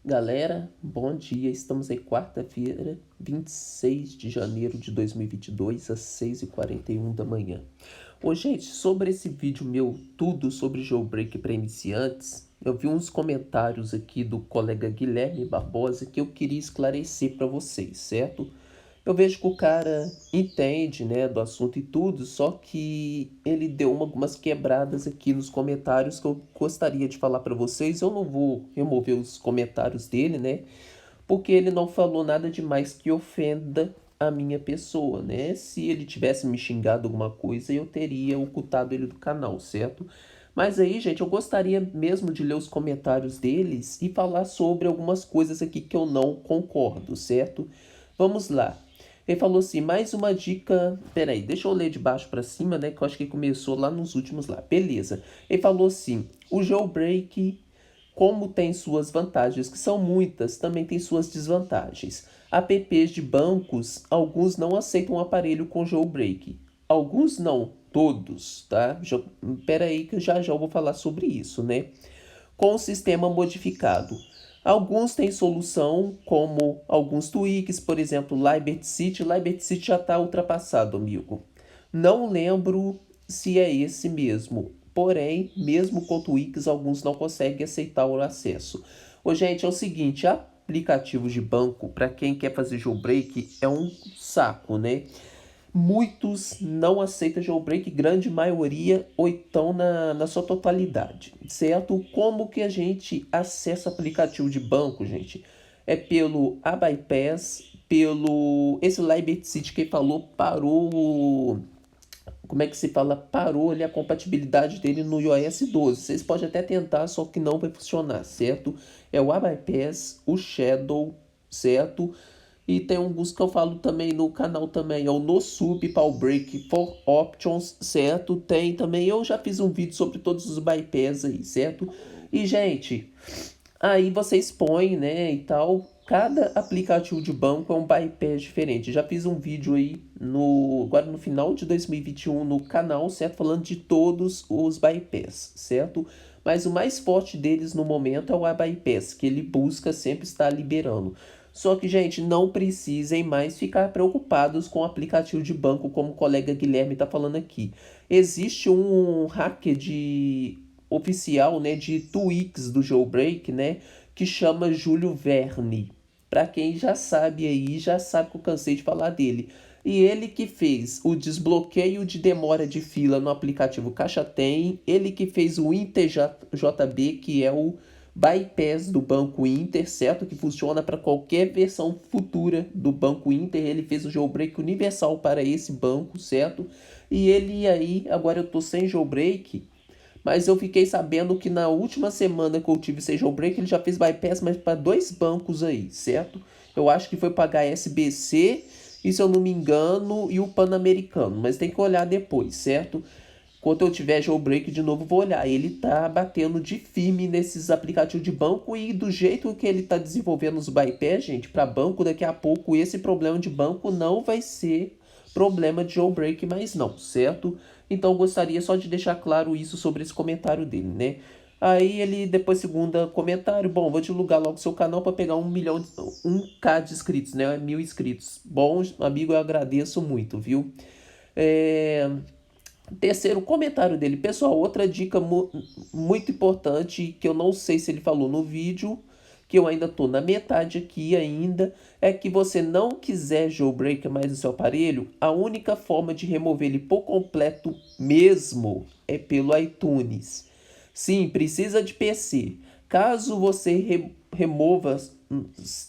Galera, bom dia. Estamos aí quarta-feira, 26 de janeiro de 2022, às 6h41 da manhã. Ô, gente, sobre esse vídeo meu, tudo sobre jailbreak para iniciantes, eu vi uns comentários aqui do colega Guilherme Barbosa que eu queria esclarecer para vocês, certo? Eu vejo que o cara entende, né, do assunto e tudo, só que ele deu algumas quebradas aqui nos comentários que eu gostaria de falar para vocês. Eu não vou remover os comentários dele, né, porque ele não falou nada demais que ofenda a minha pessoa, né? Se ele tivesse me xingado alguma coisa, eu teria ocultado ele do canal, certo? Mas aí, gente, eu gostaria mesmo de ler os comentários deles e falar sobre algumas coisas aqui que eu não concordo, certo? Vamos lá. Ele falou assim, mais uma dica. Peraí, deixa eu ler de baixo para cima, né? Que eu acho que começou lá nos últimos lá. Beleza. Ele falou assim: o jailbreak, como tem suas vantagens, que são muitas, também tem suas desvantagens. Apps de bancos, alguns não aceitam o aparelho com jailbreak. Alguns não, todos, tá? Peraí que já eu vou falar sobre isso, né? Com o sistema modificado. Alguns têm solução, como alguns tweaks, por exemplo, Liberty City. Liberty City já está ultrapassado, amigo. Não lembro se é esse mesmo. Porém, mesmo com tweaks, alguns não conseguem aceitar o acesso. Ô, gente, é o seguinte, aplicativos de banco, para quem quer fazer jailbreak, é um saco, né? Muitos não aceitam jailbreak, grande maioria, ou então na sua totalidade, certo? Como que a gente acessa aplicativo de banco, gente? É pelo AByPass, pelo... Esse Liberty City que falou, parou... Como é que se fala? Parou ali a compatibilidade dele no iOS 12. Vocês podem até tentar, só que não vai funcionar, certo? É o AByPass, o Shadow, certo? E tem alguns que eu falo também no canal também, é o NoSub, Break for Options, certo? Tem também, eu já fiz um vídeo sobre todos os bypass aí, certo? E, gente, aí vocês põem, né, e tal, cada aplicativo de banco é um bypass diferente. Já fiz um vídeo aí, agora no final de 2021 no canal, certo? Falando de todos os bypass, certo? Mas o mais forte deles no momento é o bypass, que ele busca sempre estar liberando. Só que, gente, não precisem mais ficar preocupados com o aplicativo de banco, como o colega Guilherme está falando aqui. Existe um hacker oficial, né, de tweaks do jailbreak, né, que chama Júlio Verne. Para quem já sabe aí, já sabe que eu cansei de falar dele. E ele que fez o desbloqueio de demora de fila no aplicativo Caixa Tem, ele que fez o InterJB, que é o bypass do Banco Inter, certo? Que funciona para qualquer versão futura do Banco Inter. Ele fez o jailbreak universal para esse banco, certo? E ele aí, agora eu tô sem jailbreak, mas eu fiquei sabendo que na última semana que eu tive esse jailbreak, ele já fez bypass, mas para dois bancos aí, certo? Eu acho que foi para HSBC e, se eu não me engano, e o Pan-Americano, mas tem que olhar depois, certo? Quando eu tiver jailbreak de novo, vou olhar. Ele tá batendo de firme nesses aplicativos de banco e do jeito que ele tá desenvolvendo os bypass, gente, para banco, daqui a pouco esse problema de banco não vai ser problema de jailbreak mais não, certo? Então eu gostaria só de deixar claro isso sobre esse comentário dele, né? Aí ele depois segunda comentário, bom, vou divulgar logo seu canal para pegar 1K de inscritos, né? 1.000 inscritos. Bom, amigo, eu agradeço muito, viu? É... Terceiro comentário dele, pessoal, outra dica muito importante que eu não sei se ele falou no vídeo, que eu ainda tô na metade aqui ainda, é que você não quiser jailbreak mais no seu aparelho, a única forma de remover ele por completo mesmo é pelo iTunes. Sim, precisa de PC. Caso você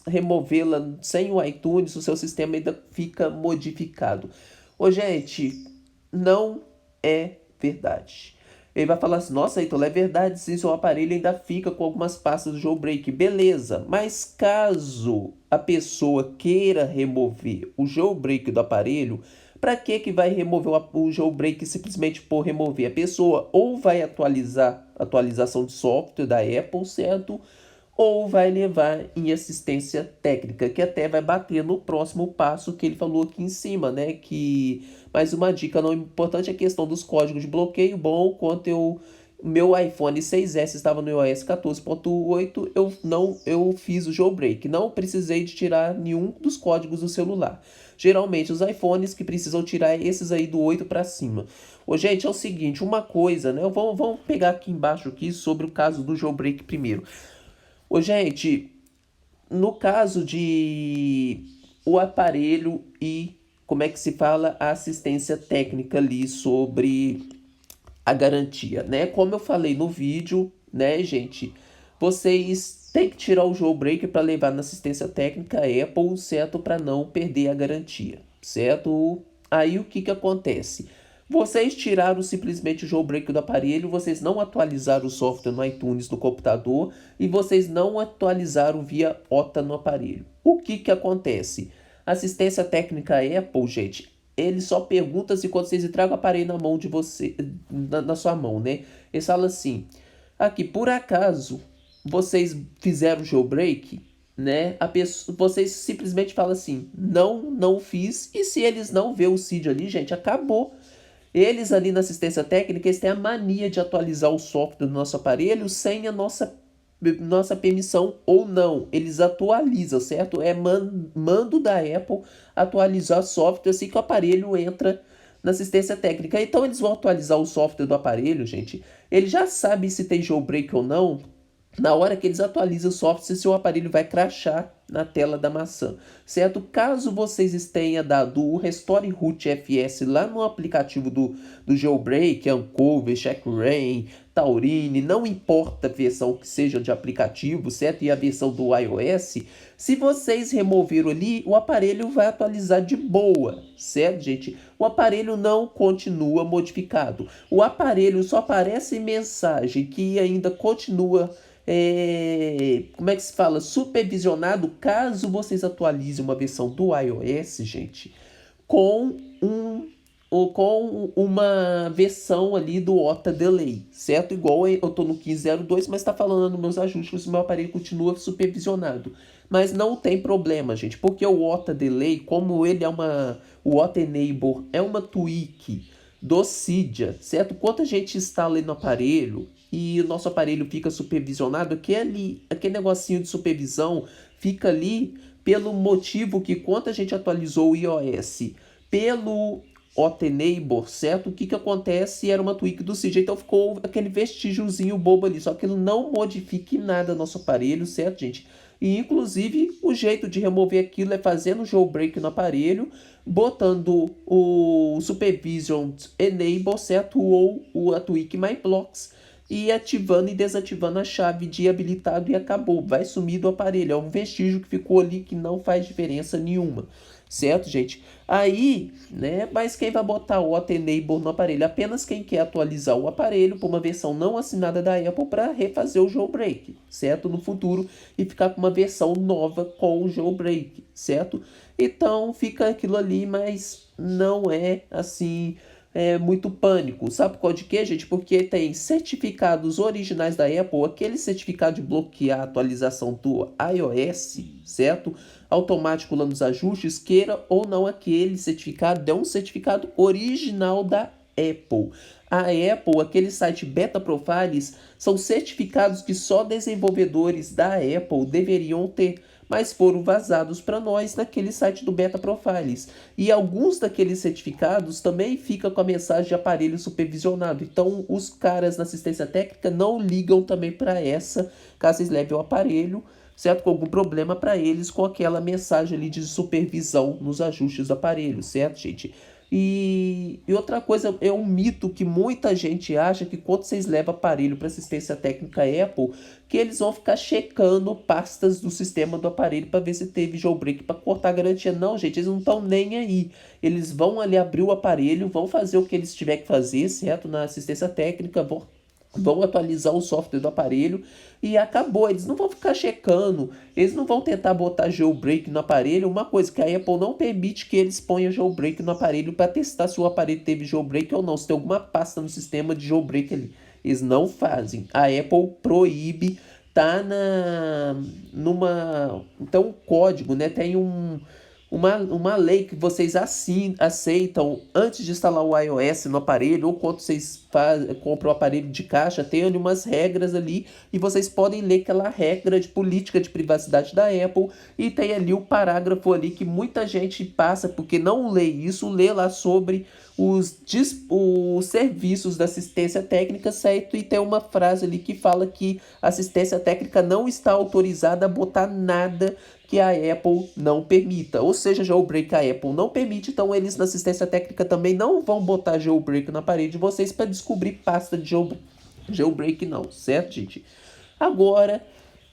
removê-la sem o iTunes, o seu sistema ainda fica modificado. Ô, gente, não é verdade. Ele vai falar assim, nossa, Heitor, é verdade, sim, seu aparelho ainda fica com algumas pastas do jailbreak. Beleza, mas caso a pessoa queira remover o jailbreak do aparelho, para que vai remover o jailbreak simplesmente por remover? A pessoa ou vai atualizar a atualização de software da Apple, certo? Ou vai levar em assistência técnica, que até vai bater no próximo passo que ele falou aqui em cima, né? Que mais uma dica não importante é a questão dos códigos de bloqueio. Bom, quanto meu iPhone 6S estava no iOS 14.8, eu fiz o jailbreak. Não precisei de tirar nenhum dos códigos do celular. Geralmente os iPhones que precisam tirar esses aí do 8 para cima. Ô, gente, é o seguinte, uma coisa, né? Vamos pegar aqui embaixo aqui sobre o caso do jailbreak primeiro. Ô, gente, no caso de o aparelho e como é que se fala a assistência técnica ali sobre a garantia, né? Como eu falei no vídeo, né, gente, vocês têm que tirar o jailbreak para levar na assistência técnica Apple, certo? Para não perder a garantia, certo? Aí o que que acontece? Vocês tiraram simplesmente o jailbreak do aparelho, vocês não atualizaram o software no iTunes no computador e vocês não atualizaram via OTA no aparelho. O que que acontece? Assistência técnica Apple, gente, ele só pergunta se quando vocês entregam o aparelho na mão de você, na sua mão, né? Eles falam assim, aqui, por acaso, vocês fizeram o jailbreak, né? Vocês simplesmente falam assim, não fiz, e se eles não vê o CID ali, gente, acabou. Eles ali na assistência técnica, eles têm a mania de atualizar o software do nosso aparelho sem a nossa permissão ou não. Eles atualizam, certo? É mando da Apple atualizar software assim que o aparelho entra na assistência técnica. Então eles vão atualizar o software do aparelho, gente. Eles já sabem se tem jailbreak ou não na hora que eles atualizam o software, se seu aparelho vai crashar na tela da maçã, certo? Caso vocês tenham dado o Restore Root FS lá no aplicativo do jailbreak, Uncover, CheckRain, Taurine, não importa a versão que seja de aplicativo, certo? E a versão do iOS, se vocês removeram ali, o aparelho vai atualizar de boa, certo, gente? O aparelho não continua modificado. O aparelho só aparece mensagem que ainda continua como é que se fala? Supervisionado caso vocês atualizem uma versão do iOS, gente, com uma versão ali do OTA Delay, certo? Igual eu tô no 15.02, mas tá falando nos meus ajustes, o meu aparelho continua supervisionado. Mas não tem problema, gente, porque o OTA Delay, como ele é o OTA Enable é uma tweak do Cydia, certo? Quando a gente instala ele no aparelho e o nosso aparelho fica supervisionado, aquele negocinho de supervisão fica ali pelo motivo que quando a gente atualizou o iOS pelo OTA Enable, certo? O que que acontece? Era uma tweak do Cydia, então ficou aquele vestígiozinho bobo ali, só que ele não modifica em nada nosso aparelho, certo, gente? E inclusive o jeito de remover aquilo é fazendo o jailbreak no aparelho, botando o Supervision Enable, certo? Ou a tweak My Blocks e ativando e desativando a chave de habilitado e acabou. Vai sumir do aparelho. É um vestígio que ficou ali que não faz diferença nenhuma. Certo, gente? Aí, né, mas quem vai botar o OTA Enable no aparelho? Apenas quem quer atualizar o aparelho por uma versão não assinada da Apple para refazer o jailbreak, certo? No futuro e ficar com uma versão nova com o jailbreak, certo? Então fica aquilo ali, mas não é assim muito pânico. Sabe por causa de quê, gente? Porque tem certificados originais da Apple, aquele certificado de bloquear a atualização do iOS, certo? Automático lá nos ajustes, queira ou não aquele certificado, é um certificado original da Apple. A Apple, aquele site Beta Profiles, são certificados que só desenvolvedores da Apple deveriam ter, mas foram vazados para nós naquele site do Beta Profiles. E alguns daqueles certificados também ficam com a mensagem de aparelho supervisionado. Então, os caras na assistência técnica não ligam também para essa, caso eles levem o aparelho, certo? Com algum problema para eles com aquela mensagem ali de supervisão nos ajustes do aparelho, certo, gente? E outra coisa, é um mito que muita gente acha que quando vocês levam aparelho para assistência técnica Apple, que eles vão ficar checando pastas do sistema do aparelho para ver se teve jailbreak para cortar a garantia. Não, gente, eles não estão nem aí. Eles vão ali abrir o aparelho, vão fazer o que eles tiver que fazer, certo? Na assistência técnica, vão atualizar o software do aparelho e acabou. Eles não vão ficar checando, eles não vão tentar botar jailbreak no aparelho. Uma coisa que a Apple não permite que eles ponham jailbreak no aparelho para testar se o aparelho teve jailbreak ou não, se tem alguma pasta no sistema de jailbreak ali. Eles não fazem. A Apple proíbe, tá numa... Então, um código, né? Tem uma lei que vocês aceitam antes de instalar o iOS no aparelho, ou quando vocês compram o aparelho de caixa, tem ali umas regras ali, e vocês podem ler aquela regra de política de privacidade da Apple, e tem ali o parágrafo ali que muita gente passa, porque não lê isso, lê lá sobre os serviços da assistência técnica, certo? E tem uma frase ali que fala que a assistência técnica não está autorizada a botar nada que a Apple não permita. Ou seja, jailbreak a Apple não permite, então eles na assistência técnica também não vão botar jailbreak na parede de vocês para descobrir pasta de jailbreak não, certo, gente? Agora,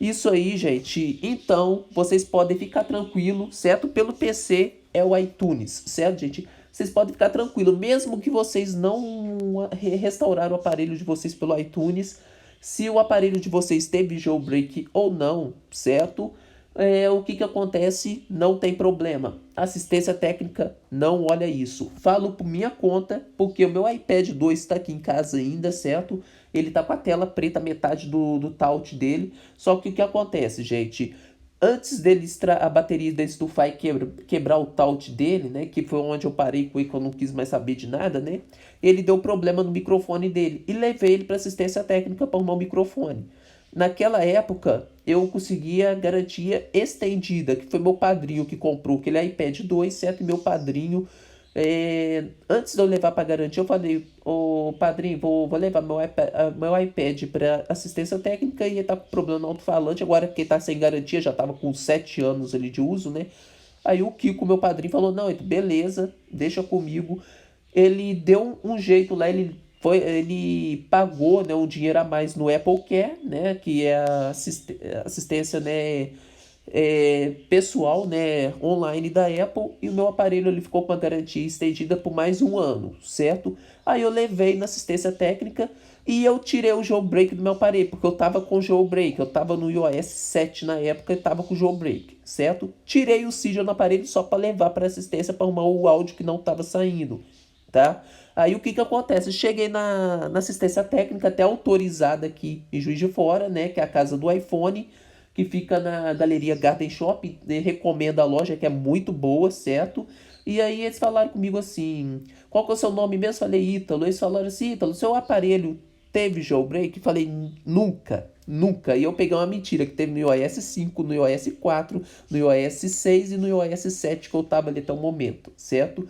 isso aí, gente, então vocês podem ficar tranquilo, certo? Pelo PC é o iTunes, certo, gente? Vocês podem ficar tranquilo, mesmo que vocês não restauraram o aparelho de vocês pelo iTunes, se o aparelho de vocês teve jailbreak ou não, certo? O que acontece? Não tem problema. Assistência técnica não olha isso. Falo por minha conta, porque o meu iPad 2 está aqui em casa ainda, certo? Ele tá com a tela preta, metade do touch dele. Só que o que acontece, gente? Antes dele a bateria dele estufar e quebrar o touch dele, né? Que foi onde eu parei com ele, que eu não quis mais saber de nada, né? Ele deu problema no microfone dele. E levei ele para assistência técnica para arrumar o microfone. Naquela época, eu conseguia garantia estendida, que foi meu padrinho que comprou aquele iPad 2, certo? E meu padrinho, antes de eu levar para garantia, eu falei, ô padrinho, vou levar meu iPad para assistência técnica e ele tá com problema no alto-falante, agora que tá sem garantia, já tava com 7 anos ali de uso, né? Aí o Kiko, meu padrinho, falou, não, beleza, deixa comigo. Ele deu um jeito lá, ele pagou, né, um dinheiro a mais no Apple Care, né, que é a assistência, né, pessoal, né, online da Apple, e o meu aparelho ele ficou com a garantia estendida por mais um ano, certo? Aí eu levei na assistência técnica e eu tirei o jailbreak do meu aparelho, porque eu tava com jailbreak, eu tava no iOS 7 na época e tava com jailbreak, certo? Tirei o Cydia no aparelho só para levar para assistência para arrumar o áudio que não tava saindo, tá? Aí o que acontece? Cheguei na assistência técnica até autorizada aqui em Juiz de Fora, né? Que é a casa do iPhone, que fica na Galeria Garden Shop. Recomendo a loja, que é muito boa, certo? E aí eles falaram comigo assim, qual que é o seu nome mesmo? Falei, Ítalo. Eles falaram assim, Ítalo, seu aparelho teve jailbreak? Falei, nunca, nunca. E eu peguei uma mentira, que teve no iOS 5, no iOS 4, no iOS 6 e no iOS 7, que eu tava ali até o momento, certo?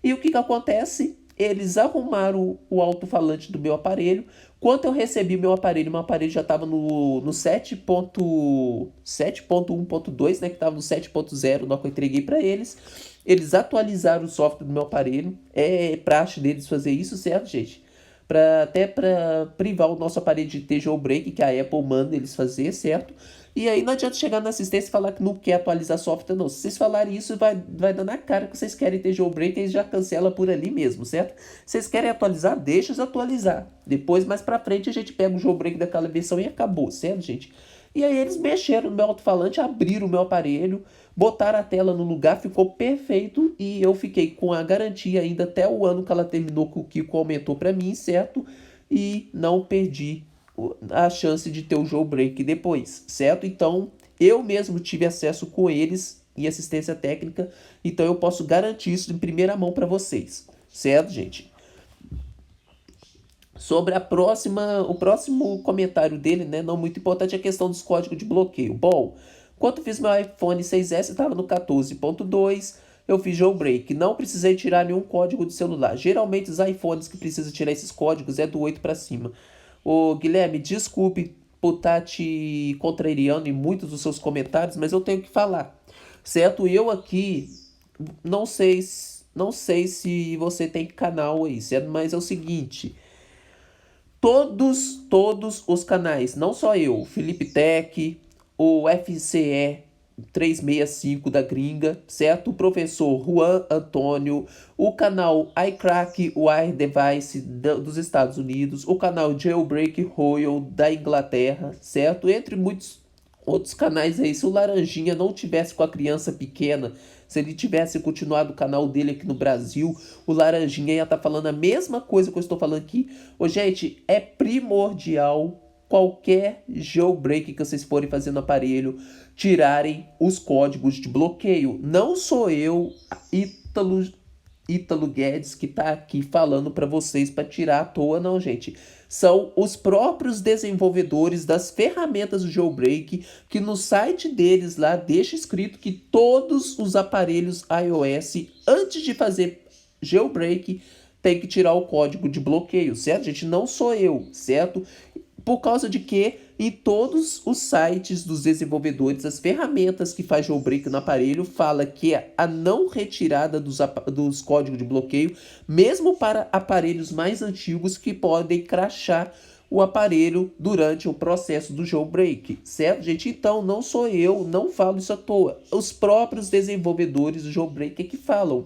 E o que acontece? Eles arrumaram o alto-falante do meu aparelho. Quando eu recebi meu aparelho já estava no 7.1.2, né? Que estava no 7.0, na hora que eu entreguei para eles. Eles atualizaram o software do meu aparelho. É praxe deles fazer isso, certo, gente? Até para privar o nosso aparelho de ter jailbreak, que a Apple manda eles fazer, certo? E aí não adianta chegar na assistência e falar que não quer atualizar software, não. Se vocês falarem isso, vai dar na cara que vocês querem ter jailbreak e eles já cancela por ali mesmo, certo? Se vocês querem atualizar, deixa eles atualizar. Depois, mais pra frente, a gente pega o jailbreak daquela versão e acabou, certo, gente? E aí eles mexeram no meu alto-falante, abriram o meu aparelho, botaram a tela no lugar, ficou perfeito e eu fiquei com a garantia ainda até o ano que ela terminou, que o Kiko aumentou pra mim, certo? E não perdi a chance de ter o jailbreak depois, certo? Então, eu mesmo tive acesso com eles em assistência técnica, então eu posso garantir isso em primeira mão para vocês, certo, gente? Sobre o próximo comentário dele, né, não muito importante, é a questão dos códigos de bloqueio. Bom, quando fiz meu iPhone 6S, estava no 14.2, eu fiz jailbreak, não precisei tirar nenhum código de celular. Geralmente os iPhones que precisam tirar esses códigos é do 8 para cima. Ô Guilherme, desculpe por estar te contrariando em muitos dos seus comentários, mas eu tenho que falar, certo? Eu aqui não sei se você tem canal aí, certo? Mas é o seguinte, todos os canais, não só eu, Felipe Tech, o FCE 365 da gringa, certo? O professor Juan Antônio, o canal iCrack Wire Device dos Estados Unidos, o canal Jailbreak Royal da Inglaterra, certo? Entre muitos outros canais aí. Se o Laranjinha não tivesse com a criança pequena, se ele tivesse continuado o canal dele aqui no Brasil, o Laranjinha ia estar falando a mesma coisa que eu estou falando aqui. Ô, gente, é primordial qualquer jailbreak que vocês forem fazer no aparelho, tirarem os códigos de bloqueio. Não sou eu, Ítalo Guedes, que tá aqui falando para vocês para tirar à toa, não, gente. São os próprios desenvolvedores das ferramentas do jailbreak que no site deles lá deixa escrito que todos os aparelhos iOS, antes de fazer jailbreak, tem que tirar o código de bloqueio, certo, gente? Não sou eu, certo? Por causa de que em todos os sites dos desenvolvedores, as ferramentas que faz jailbreak no aparelho fala que a não retirada dos códigos de bloqueio, mesmo para aparelhos mais antigos que podem crashar o aparelho durante o processo do jailbreak, certo, gente? Então, não sou eu, não falo isso à toa. Os próprios desenvolvedores do jailbreak é que falam.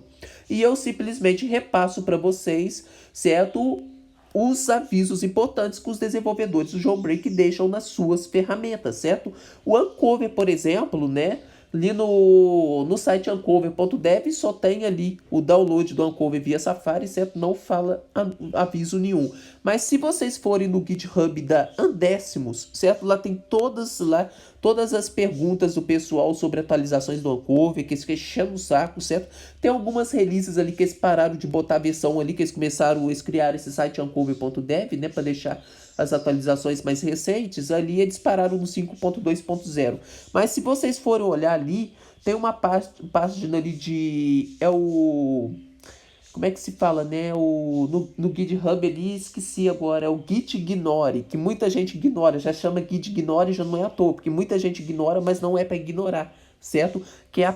E eu simplesmente repasso para vocês, certo? Os avisos importantes que os desenvolvedores do jailbreak deixam nas suas ferramentas, certo? O Uncover, por exemplo, né? Ali no site uncover.dev só tem ali o download do Uncover via Safari, certo? Não fala aviso nenhum. Mas se vocês forem no GitHub da Undécimos, certo? Lá tem todas as perguntas do pessoal sobre atualizações do Uncover, que eles ficam enchendo o saco, certo? Tem algumas releases ali que eles pararam de botar a versão ali, que eles começaram a criar esse site uncover.dev, né? Para deixar as atualizações mais recentes, ali eles pararam no 5.2.0. Mas se vocês forem olhar ali, tem uma página ali de... Como é que se fala, né? No GitHub ali, esqueci agora, é o Git Ignore, que muita gente ignora, já chama Git Ignore, já não é à toa, porque muita gente ignora, mas não é para ignorar, certo? Que é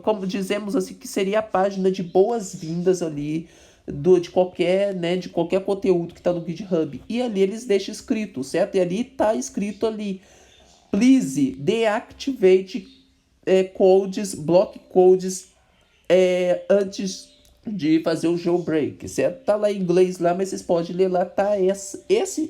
como dizemos assim, que seria a página de boas-vindas ali, de qualquer conteúdo que está no GitHub. E ali eles deixam escrito, certo? E ali está escrito ali, please deactivate codes, block codes antes de fazer o jailbreak, certo? Tá lá em inglês lá, mas vocês podem ler lá, tá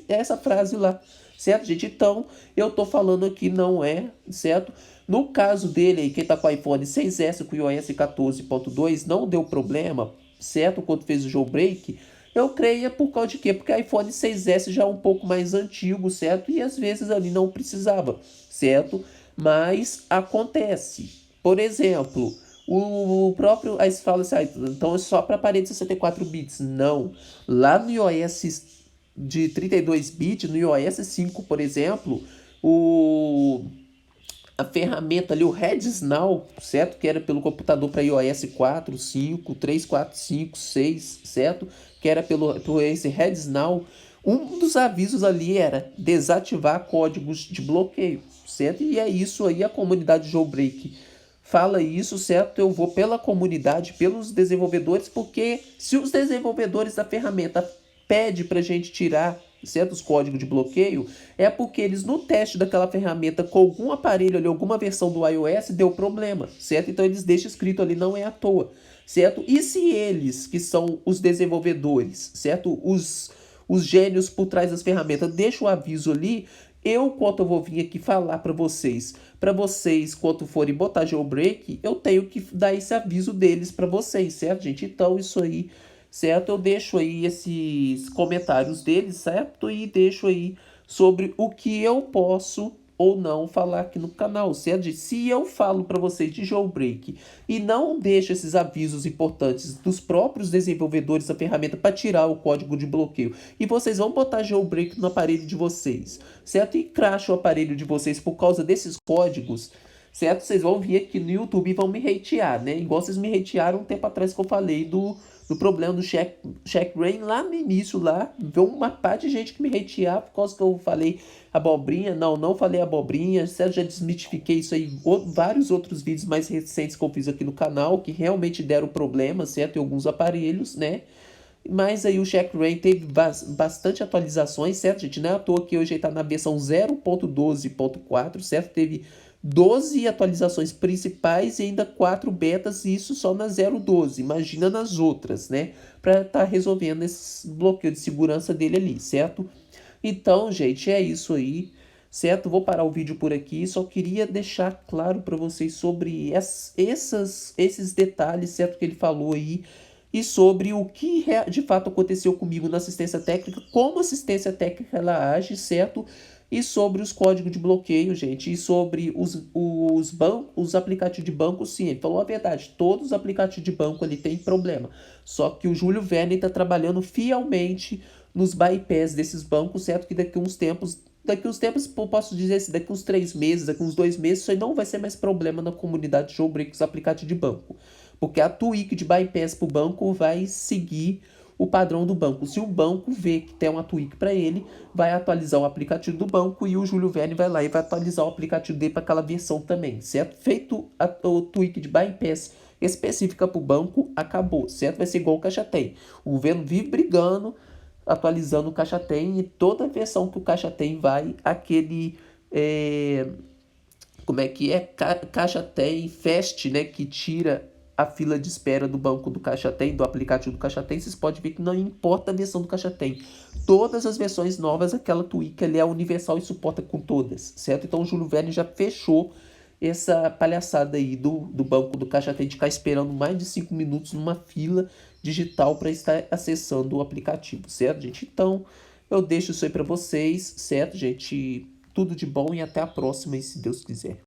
essa frase lá, certo, gente? Então, eu tô falando aqui, não é, certo? No caso dele aí, quem tá com o iPhone 6S com o iOS 14.2, não deu problema, certo? Quando fez o jailbreak, eu creio por causa de quê? Porque o iPhone 6S já é um pouco mais antigo, certo? E às vezes ali não precisava, certo? Mas acontece. Por exemplo, o próprio... Aí você fala assim, então é só para aparelho de 64 bits. Não. Lá no iOS de 32 bits, no iOS 5, por exemplo, a ferramenta ali, o RedSnow, certo? Que era pelo computador para iOS 4, 5, 3, 4, 5, 6, certo? Que era por esse RedSnow. Um dos avisos ali era desativar códigos de bloqueio, certo? E é isso aí, a comunidade jailbreak fala isso, certo? Eu vou pela comunidade, pelos desenvolvedores, porque se os desenvolvedores da ferramenta pedem para a gente tirar certos códigos de bloqueio, é porque eles no teste daquela ferramenta com algum aparelho ali, alguma versão do iOS deu problema, certo? Então eles deixam escrito ali, não é à toa, certo? E se eles, que são os desenvolvedores, certo? Os gênios por trás das ferramentas, deixam o aviso ali, quando eu vou vir aqui falar para vocês, quando forem botar jailbreak, eu tenho que dar esse aviso deles para vocês, certo, gente? Então isso aí, certo? Eu deixo aí esses comentários deles, certo? E deixo aí sobre o que eu posso ou não falar aqui no canal, certo? Se eu falo para vocês de jailbreak e não deixo esses avisos importantes dos próprios desenvolvedores da ferramenta para tirar o código de bloqueio, e vocês vão botar jailbreak no aparelho de vocês, certo? E cracha o aparelho de vocês por causa desses códigos, certo? Vocês vão vir aqui no YouTube e vão me hatear, né? Igual vocês me hatearam um tempo atrás que eu falei do problema do check-rain lá no início, lá, veio uma parte de gente que me hatear por causa que eu falei abobrinha. Não falei abobrinha, certo? Já desmitifiquei isso aí, vários outros vídeos mais recentes que eu fiz aqui no canal, que realmente deram problema, certo? Em alguns aparelhos, né? Mas aí o check-rain teve bastante atualizações, certo, gente? Não é à toa que hoje ele tá na versão 0.12.4, certo? Teve 12 atualizações principais e ainda 4 betas, e isso só na 0.12. Imagina nas outras, né? Para estar resolvendo esse bloqueio de segurança dele ali, certo? Então, gente, é isso aí, certo? Vou parar o vídeo por aqui. Só queria deixar claro para vocês sobre esses detalhes, certo? Que ele falou aí. e sobre o que de fato aconteceu comigo na assistência técnica, como a assistência técnica ela age, certo? E sobre os códigos de bloqueio, gente, e sobre os bancos, os aplicativos de banco, sim, ele falou a verdade, todos os aplicativos de banco ali tem problema, só que o Júlio Verne está trabalhando fielmente nos bypass desses bancos, certo? Que daqui uns tempos, eu posso dizer assim, daqui uns 3 meses, daqui uns 2 meses, isso aí não vai ser mais problema na comunidade de jailbreak dos aplicativos de banco. Porque a tweak de bypass para o banco vai seguir o padrão do banco. Se o banco vê que tem uma tweak para ele, vai atualizar o aplicativo do banco e o Júlio Verne vai lá e vai atualizar o aplicativo dele para aquela versão também, certo? Feito o tweak de bypass específica para o banco, acabou, certo? Vai ser igual o Caixa Tem. O governo vive brigando, atualizando o Caixa Tem, e toda versão que o Caixa Tem vai, aquele... como é que é? Caixa Tem Fast, né? Que tira a fila de espera do banco do Caixa Tem, do aplicativo do Caixa Tem. Vocês podem ver que não importa a versão do Caixa Tem. Todas as versões novas, aquela tweak ali é universal e suporta com todas, certo? Então o Júlio Verne já fechou essa palhaçada aí do banco do Caixa Tem de ficar esperando mais de 5 minutos numa fila digital para estar acessando o aplicativo, certo, gente? Então, eu deixo isso aí para vocês, certo, gente? Tudo de bom e até a próxima, e se Deus quiser.